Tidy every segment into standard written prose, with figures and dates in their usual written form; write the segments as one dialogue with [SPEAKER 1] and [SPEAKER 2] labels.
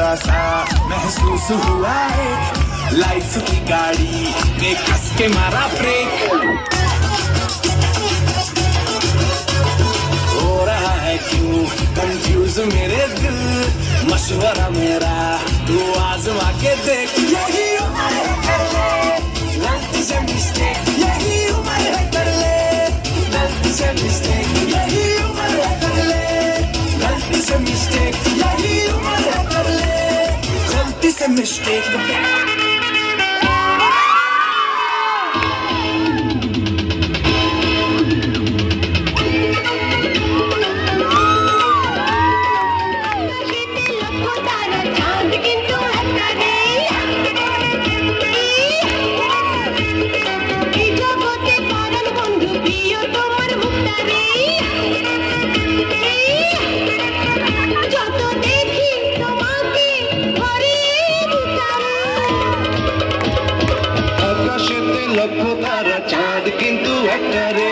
[SPEAKER 1] थोड़ा सा महसूस हुआ है लाइफ की गाड़ी ने कस के मारा ब्रेक हो रहा है क्यों कंफ्यूज मेरे दिल मशवरा मेरा तू आजमा के देख यही उम्र है कर ले गलती से मिस्टेक यही उम्र है कर ले गलती से मिस्टेक यही उम्र है कर ले गलती से मिस्टेक यही उम्र है कर ले गलती से मिस्टेक
[SPEAKER 2] লক্ষ তারা চাঁদ কিন্তু একটা রে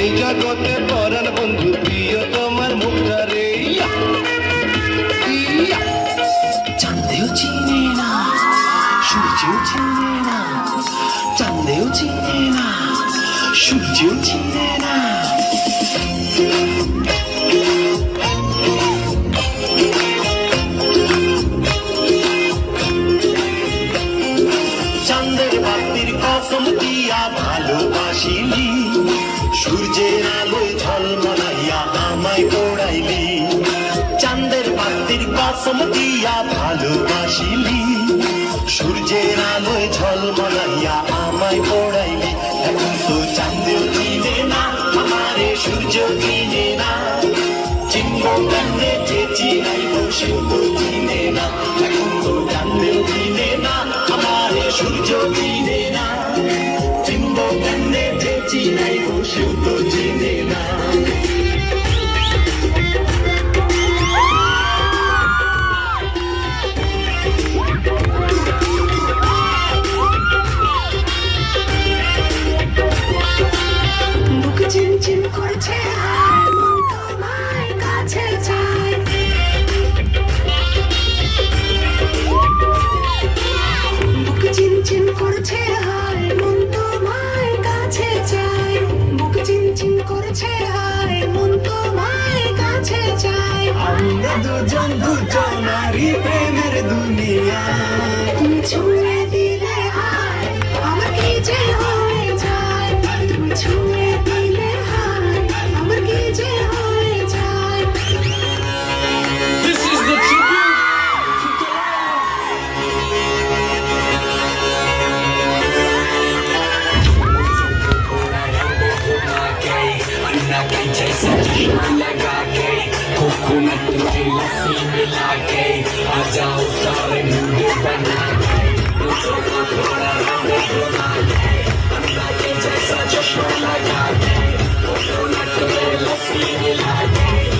[SPEAKER 2] এই জগতে পরাণ বন্ধু প্রিয় তোমার মুখটা রে
[SPEAKER 1] চাঁদেও চিনে না সূর্যেও চিনে না চাঁদেও চিনে না সূর্যেও চিনে না
[SPEAKER 2] চাঁদের বাতির কসম দিয়া ভালোবাসিলি সূর্যের আলোয় ঝলমলাইয়া আমায় পোড়াইলি চাঁদের বাতির কসম দিয়া ভালোবাসিলি সূর্যের আলোয় ঝলমলাইয়া আমায় পোড়াইলি এখন তো চাঁদেও চিনে না আমারে সূর্য চিনে না চিনব কেমনে যে চিনাইব সেও তো চিনে না এখন তো চাঁদেও চিনে না আমারে সূর্য চিনে না চিনব কেমনে যে চিনাইব সেও তো চিনে না
[SPEAKER 3] বুক চিনচিন করছে মন তোমার কাছে চায় বুক চিনচিন করছে হায় মন তোমার কাছে চায় বুক চিনচিন করছে হায় মন তোমার কাছে চায়
[SPEAKER 1] আমরা দুজন দুজনারই প্রেমের দুনিয়া
[SPEAKER 3] তুমি ছুঁয়ে দিলে হায় আমার কি যে হয়ে যায় তুমি ছুঁয়ে দিলে হায় আমার কি যে হয়ে যায়
[SPEAKER 1] This is the tribute लगा के कोकोनट में लस्सी मिला के आ जाओ सारे मुंडे बना के थोड़ा रंग घुमा के अन्ना के जैसा चश्मा लगा के कोकोनट में लस्सी मिला के